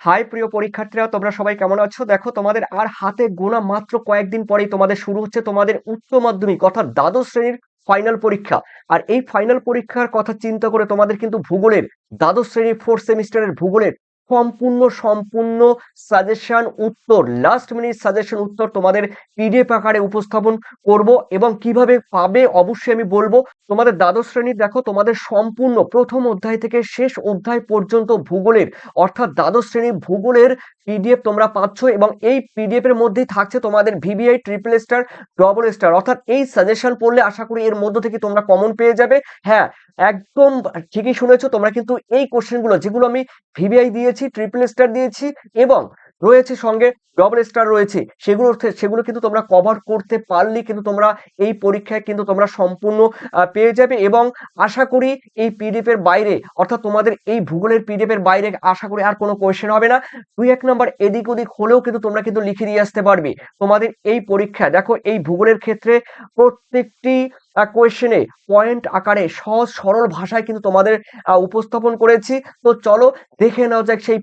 High প্রিয় পরীক্ষার্থীরা, তোমরা সবাই কেমন আছো? দেখো, তোমাদের আর হাতে গোনা মাত্র কয়েকদিন পরেই তোমাদের শুরু হচ্ছে তোমাদের উচ্চ মাধ্যমিক অর্থাৎ দ্বাদশ শ্রেণীর ফাইনাল পরীক্ষা। আর এই ফাইনাল পরীক্ষার কথা চিন্তা করে তোমাদের কিন্তু ভূগোলের দ্বাদশ শ্রেণীর ফোর্থ সেমিস্টারের ভূগোলের সম্পূর্ণ সাজেশন উত্তর, লাস্ট মিনিট সাজেশন উত্তর তোমাদের পিডিএফ আকারে উপস্থাপন করব। এবং কিভাবে পাবে অবশ্যই আমি বলবো। তোমাদের দ্বাদশ শ্রেণীর দেখো, তোমাদের সম্পূর্ণ প্রথম অধ্যায় থেকে শেষ অধ্যায় পর্যন্ত ভূগোলের অর্থাৎ দ্বাদশ শ্রেণীর ভূগোলের পিডিএফ তোমরা পাচ্ছ। এবং এই পিডিএফ এর মধ্যেই থাকছে তোমাদের VVI triple star, double star, অর্থাৎ এই সাজেশন পড়লে আশা করি এর মধ্য থেকে তোমরা কমন পেয়ে যাবে। হ্যাঁ, একদম ঠিকই শুনেছো তোমরা, কিন্তু এই কোশ্চেনগুলো যেগুলো আমি ভিভিআই দিয়েছি, ট্রিপল স্টার দিয়েছি এবং রয়েছে সঙ্গে ডবল স্টার রয়েছে, সেগুলো কিন্তু তোমরা কভার করতে পারলে কিন্তু তোমরা এই পরীক্ষায় কিন্তু তোমরা সম্পূর্ণ পেয়ে যাবে। এবং আশা করি এই পিডিএফ এর বাইরে অর্থাৎ তোমাদের এই ভূগোলের পিডিএফ এর বাইরে আশা করি আর কোনো কোয়েশ্চেন হবে না। দুই এক নাম্বার এদিক ওদিক হলেও কিন্তু তোমরা কিন্তু লিখে দিয়ে আসতে পারবে তোমাদের এই পরীক্ষায়। দেখো, এই ভূগোলের ক্ষেত্রে প্রত্যেকটি কোয়েশ্চেনে পয়েন্ট আকারে সহজ সরল ভাষায় কিন্তু তোমাদের উপস্থাপন করেছি। তো চলো দেখে নাও যাক সেই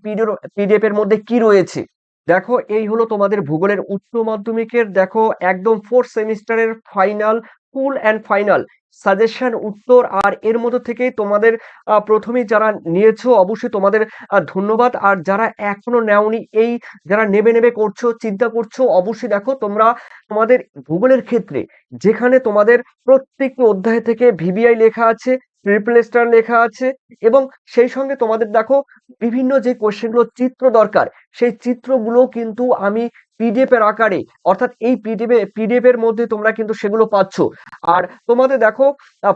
পিডিএফ এর মধ্যে কি রয়েছে। দেখো, এই হলো তোমাদের ভূগোলের উচ্চ মাধ্যমিকের, দেখো একদম ফোর্থ সেমিস্টারের final, full and final suggestion উত্তর। আর এর মধ্যে থেকেই তোমাদের প্রথমেই যারা নিয়েছো অবশ্যই তোমাদের ধন্যবাদ। আর যারা এখনো নেওনি, এই যারা নেবে করছো, চিন্তা করছো, অবশ্যই দেখো তোমরা তোমাদের ভূগোলের ক্ষেত্রে যেখানে তোমাদের প্রত্যেকটি অধ্যায় থেকে ভিভিআই লেখা আছে, ট্রিপল স্টার লেখা আছে এবং সেই সঙ্গে তোমাদের দেখো বিভিন্ন যে কোশ্চেনগুলো চিত্র দরকার, সেই চিত্রগুলো কিন্তু আমি পিডিএফ এর আকারে অর্থাৎ এই পিডিএফ এর মধ্যে তোমরা কিন্তু সেগুলো পাচ্ছ। আর তোমাদের দেখো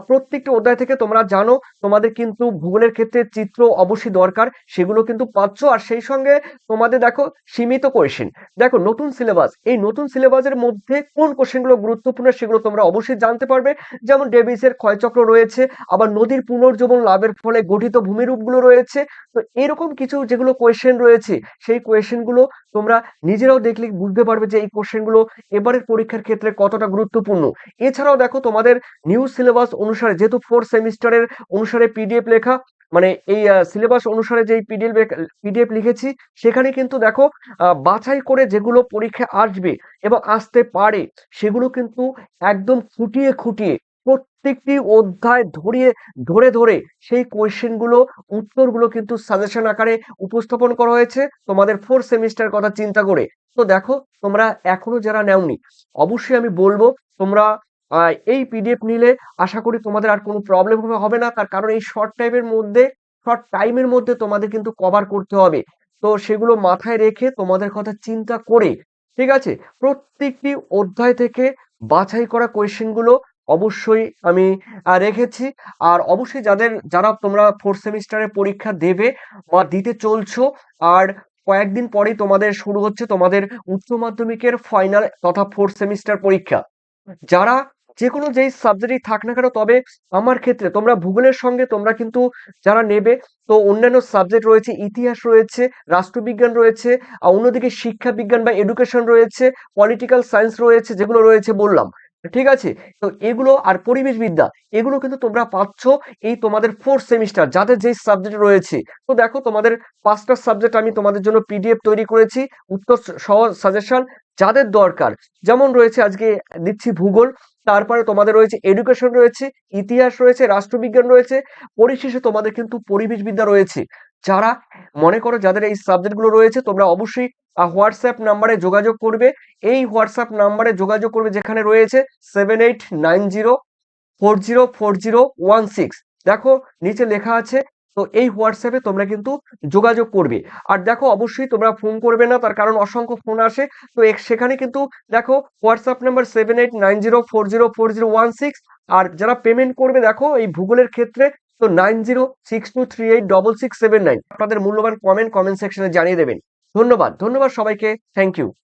প্রত্যেকটি অধ্যায় থেকে তোমরা জানো তোমাদের কিন্তু ভূগোলের ক্ষেত্রে চিত্র অবশ্যই দরকার, সেগুলো কিন্তু পাচ্ছ। আর সেই সঙ্গে তোমাদের দেখো সীমিত কোয়েশ্চেন, দেখো নতুন সিলেবাস, এই নতুন সিলেবাসের মধ্যে কোন কোশ্চেনগুলো গুরুত্বপূর্ণ সেগুলো তোমরা অবশ্যই জানতে পারবে। যেমন ডেভিসের ক্ষয়চক্র রয়েছে, আবার নদীর পুনর্জীবন লাভের ফলে গঠিত ভূমিরূপগুলো রয়েছে। তো এরকম কিছু যেগুলো কোয়েশ্চেন রয়েছে, সেই কোয়েশ্চেনগুলো তোমরা নিজেরাও দেখলে বুঝতে পারবে যে এই কোশ্চেনগুলো এবারের পরীক্ষার ক্ষেত্রে কতটা গুরুত্বপূর্ণ। এছাড়াও দেখো তোমাদের নিউ সিলেবাস অনুসারে, যেহেতু ফোর্থ সেমিস্টারের অনুসারে পিডিএফ লেখা, মানে এই সিলেবাস অনুসারে যে পিডিএফ লিখেছি, সেখানে কিন্তু দেখো বাছাই করে যেগুলো পরীক্ষা আসবে এবং আসতে পারে, সেগুলো কিন্তু একদম খুঁটিয়ে প্রত্যেকটি অধ্যায় ধরে সেই কোয়েশ্চেনগুলো, উত্তরগুলো কিন্তু সাজেশন আকারে উপস্থাপন করা হয়েছে তোমাদের ফোর্থ সেমিস্টার কথা চিন্তা করে। তো দেখো, তোমরা এখনো যারা নেওনি, অবশ্যই আমি বলবো তোমরা এই পিডিএফ নিলে আশা করি তোমাদের আর কোনো প্রবলেম হবে না। তার কারণ এই শর্ট টাইমের মধ্যে তোমাদের কিন্তু কভার করতে হবে। তো সেগুলো মাথায় রেখে তোমাদের কথা চিন্তা করে, ঠিক আছে, প্রত্যেকটি অধ্যায় থেকে বাছাই করা কোয়েশ্চেনগুলো অবশ্যই আমি রেখেছি। আর অবশ্যই যারা তোমরা ফোর্থ সেমিস্টারের পরীক্ষা দেবে বা দিতে চলছো, আর কয়েকদিন পরেই তোমাদের শুরু হচ্ছে তোমাদের উচ্চ মাধ্যমিকের ফাইনাল তথা ফোর্থ সেমিস্টার পরীক্ষা। যারা যেই সাবজেক্টই থাক না কেন, তবে আমার ক্ষেত্রে তোমরা ভূগোলের সঙ্গে তোমরা কিন্তু যারা নেবে, তো অন্যান্য সাবজেক্ট রয়েছে, ইতিহাস রয়েছে, রাষ্ট্রবিজ্ঞান রয়েছে, আর অন্যদিকে শিক্ষা বিজ্ঞান বা এডুকেশন রয়েছে, পলিটিক্যাল সায়েন্স রয়েছে, যেগুলো রয়েছে বললাম, ঠিক আছে। তো এগুলো আর পরিবেশবিদ্যা, এগুলো কিন্তু তোমরা পাচ্ছ এই তোমাদের ফোর্থ সেমিস্টার যাদের যেই সাবজেক্ট রয়েছে। তো দেখো, তোমাদের 5টা সাবজেক্ট আমি তোমাদের জন্য পিডিএফ তৈরি করেছি, উত্তর সহ সাজেশন যাদের দরকার। যেমন রয়েছে আজকে দিচ্ছি ভূগোল, তারপরে তোমাদের রয়েছে এডুকেশন রয়েছে, ইতিহাস রয়েছে, রাষ্ট্রবিজ্ঞান রয়েছে, পরিশেষে তোমাদের কিন্তু পরিবেশবিদ্যা রয়েছে। যারা মনে করো যাদের এই সাবজেক্টগুলো রয়েছে, তোমরা অবশ্যই হোয়াটসঅ্যাপ নাম্বারে যোগাযোগ করবে। এই হোয়াটসঅ্যাপ নাম্বারে যোগাযোগ করবে যেখানে রয়েছে 7890404016। দেখো নিচে লেখা আছে। তো এই হোয়াটসঅ্যাপে তোমরা কিন্তু যোগাযোগ করবে। আর দেখো, অবশ্যই তোমরা ফোন করবে না, তার কারণ অসংখ্য ফোন আসে। তো সেখানে কিন্তু দেখো হোয়াটসঅ্যাপ নাম্বার 7890404016। আর যারা পেমেন্ট করবে দেখো এই ভূগোলের ক্ষেত্রে, তো 9062386679। আপনাদের মূল্যবান কমেন্ট সেকশনে জানিয়ে দেবেন। ধন্যবাদ সবাইকে, থ্যাংক ইউ।